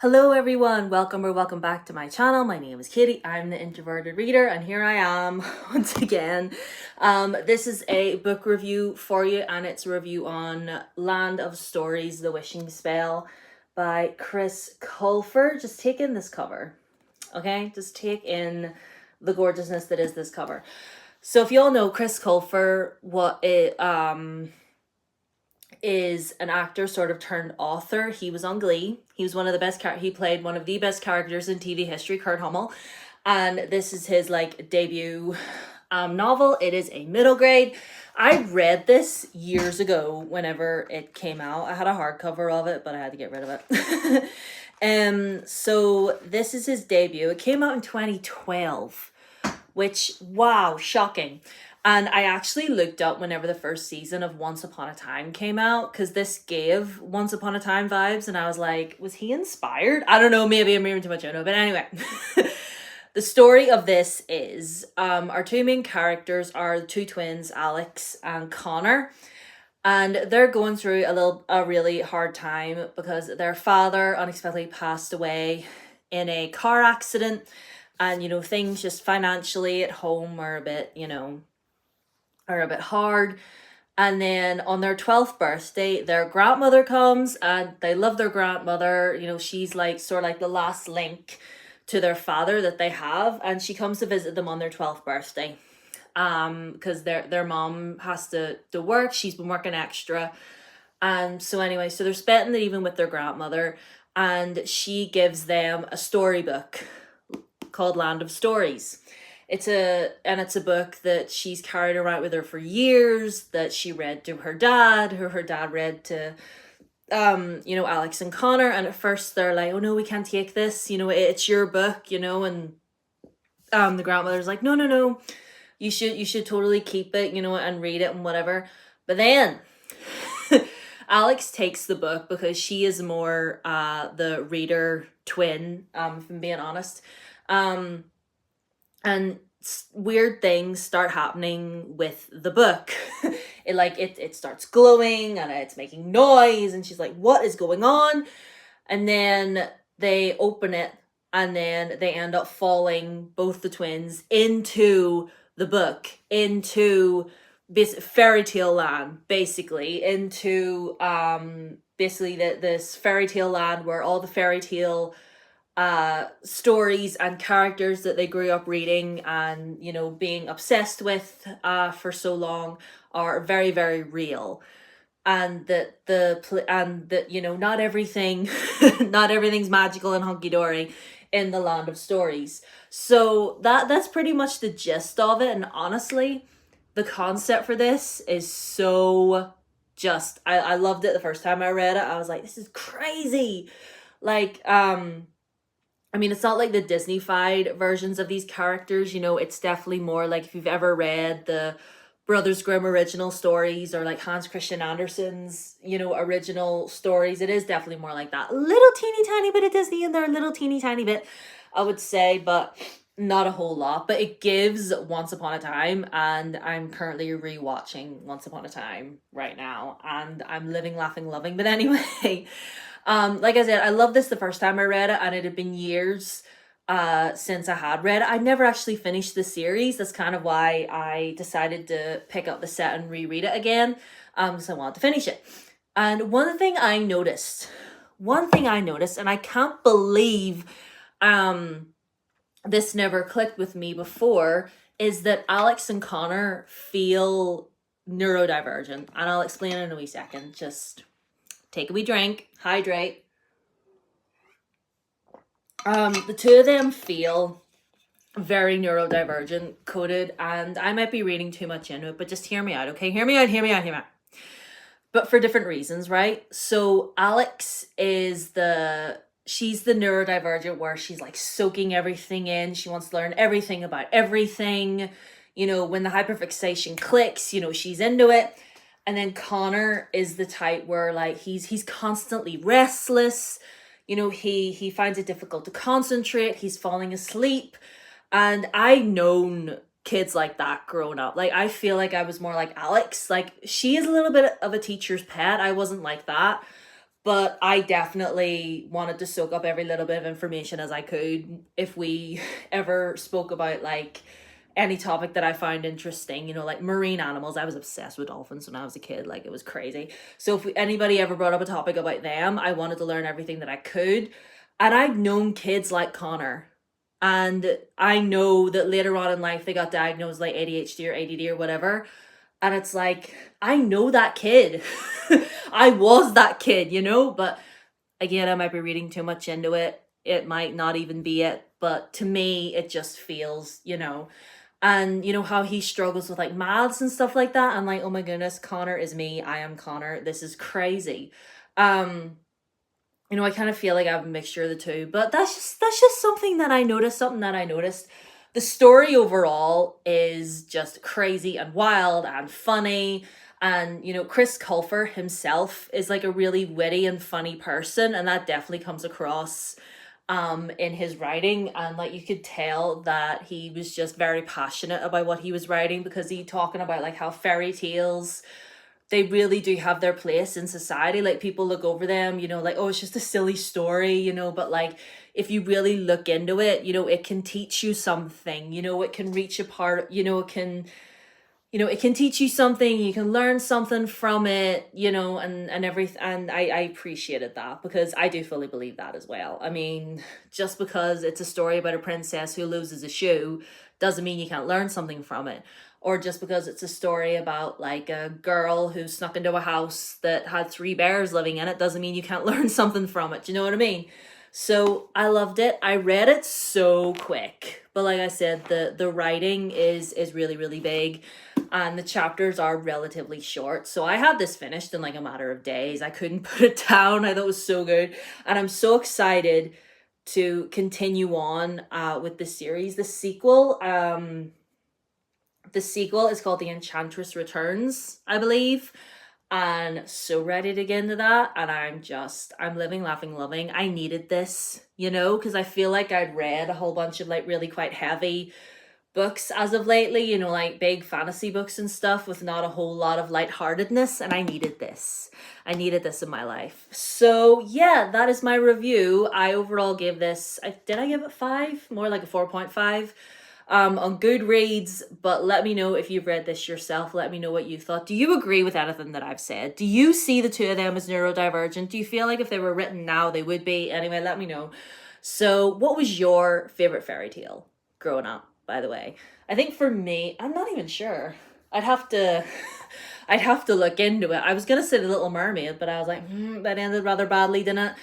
Hello everyone, welcome back to my channel. My name is Katie, I'm the Introverted Reader, and here I am once again. This is a book review for you, and it's a review on Land of Stories, The Wishing Spell by Colfer. Just take in this cover, okay? Just take in the gorgeousness that is this cover. So if you all know Colfer, is an actor sort of turned author. He was on Glee. He was one of the best he played one of the best characters in TV history, Kurt Hummel. And this is his debut novel. It is a middle grade. I read this years ago whenever it came out. I had a hardcover of it, but I had to get rid of it. So this is his debut. It came out in 2012, which, wow, shocking. And I actually looked up whenever the first season of Once Upon a Time came out, because this gave Once Upon a Time vibes, and I was like, was he inspired? I don't know, maybe I'm reading too much, I don't know, but anyway. The story of this is, our two main characters are the two twins, Alex and Connor, and they're going through a really hard time because their father unexpectedly passed away in a car accident, and, things just financially at home are a bit, are a bit hard. And then on their 12th birthday, their grandmother comes, and they love their grandmother. She's sort of like the last link to their father that they have, and she comes to visit them on their 12th birthday. Because their mom has to work. She's been working extra. And so anyway, so they're spending the evening with their grandmother, and she gives them a storybook called Land of Stories. It's a book that she's carried around with her for years, that she read to her dad, who her dad read to Alex and Connor. And at first they're like, oh no, we can't take this, it's your book, and the grandmother's like, no, you should totally keep it, and read it and whatever. But then Alex takes the book because she is more the reader twin, if I'm being honest. And weird things start happening with the book. It starts glowing and it's making noise, and she's like, what is going on? And then they open it, and then they end up falling, both the twins, into the book, into fairy tale land, basically, into basically this fairy tale land where all the fairy tale stories and characters that they grew up reading and being obsessed with for so long are very, very real. And that not everything not everything's magical and hunky-dory in the Land of Stories. So that's pretty much the gist of it. And honestly, the concept for this is so just, I loved it the first time I read it. I was like, this is crazy. It's not like the Disney-fied versions of these characters, it's definitely more like if you've ever read the Brothers Grimm original stories, or like Hans Christian Andersen's, original stories. It is definitely more like that. A little teeny tiny bit of Disney in there, a little teeny tiny bit, I would say, but not a whole lot. But it gives Once Upon a Time, and I'm currently rewatching Once Upon a Time right now, and I'm living, laughing, loving. But anyway, like I said, I loved this the first time I read it, and it had been years since I had read it. I never actually finished the series. That's kind of why I decided to pick up the set and reread it again, because I wanted to finish it. And one thing I noticed, and I can't believe this never clicked with me before, is that Alex and Connor feel neurodivergent. And I'll explain in a wee second. Just take a wee drink, hydrate. The two of them feel very neurodivergent coded, and I might be reading too much into it, but just hear me out, okay? Hear me out. But for different reasons, right? So Alex is she's the neurodivergent, where she's like soaking everything in. She wants to learn everything about everything. When the hyperfixation clicks, she's into it. And then Connor is the type where he's constantly restless. He finds it difficult to concentrate. He's falling asleep. And I known kids like that growing up. I feel like I was more like Alex. She is a little bit of a teacher's pet. I wasn't like that. but I definitely wanted to soak up every little bit of information as I could if we ever spoke about like any topic that I found interesting, you know, like marine animals. I was obsessed with dolphins when I was a kid, like it was crazy. So if anybody ever brought up a topic about them, I wanted to learn everything that I could. And I've known kids like Connor. And I know that later on in life they got diagnosed like ADHD or ADD or whatever. And it's like, I know that kid. I was that kid, you know? But again, I might be reading too much into it. It might not even be it. But to me, it just feels, you know. And you know how he struggles with like maths and stuff like that. I'm like, oh my goodness, Connor is me. I am Connor. This is crazy. Um, you know, I kind of feel like I have a mixture of the two, but that's just something that I noticed, something that I noticed. The story overall is just crazy and wild and funny. And you know, Chris Colfer himself is like a really witty and funny person, and that definitely comes across in his writing. And like you could tell that he was just very passionate about what he was writing, because he talking about like how fairy tales, they really do have their place in society. Like people look over them, you know, like, oh, it's just a silly story, you know, but like if you really look into it, you know, it can teach you something, you know, it can reach a part, you know, it can teach you something, you can learn something from it, you know, and everything. And I appreciated that, because I do fully believe that as well. I mean, just because it's a story about a princess who loses a shoe doesn't mean you can't learn something from it. Or just because it's a story about like a girl who snuck into a house that had three bears living in it doesn't mean you can't learn something from it. Do you know what I mean? So I loved it. I read it so quick, but like I said, the writing is really really big, and the chapters are relatively short. So I had this finished in like a matter of days. I couldn't put it down. I thought it was so good, and I'm so excited to continue on with the series. The sequel is called The Enchantress Returns, I believe. And so ready to get into that. And I'm living, laughing, loving. I needed this, you know, because I feel like I'd read a whole bunch of like really quite heavy books as of lately, you know, like big fantasy books and stuff with not a whole lot of lightheartedness. And I needed this. I needed this in my life. So yeah, that is my review. I overall gave this, did I give it 5? More like a 4.5 on Goodreads. But let me know if you've read this yourself. Let me know what you thought. Do you agree with anything that I've said? Do you see the two of them as neurodivergent? Do you feel like if they were written now they would be? Anyway, let me know. So what was your favorite fairy tale growing up, by the way? I think for me, I'm not even sure. I'd have to I'd have to look into it. I was gonna say The Little Mermaid, but I was like, that ended rather badly, didn't it?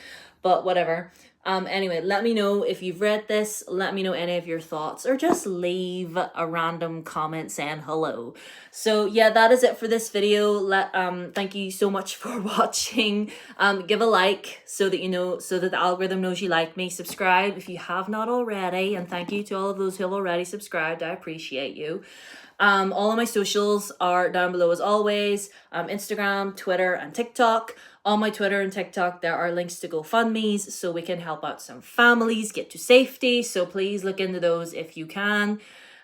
But whatever. Anyway, let me know if you've read this. Let me know any of your thoughts, or just leave a random comment saying hello. So yeah, that is it for this video. Thank you so much for watching. Give a like so that you know, so that the algorithm knows you like me. Subscribe if you have not already, and thank you to all of those who have already subscribed. I appreciate you. All of my socials are down below as always. Instagram, Twitter, and TikTok. On my Twitter and TikTok, there are links to GoFundMes so we can help out some families get to safety. So please look into those if you can.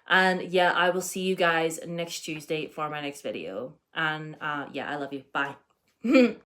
And yeah, I will see you guys next Tuesday for my next video. And yeah, I love you. Bye.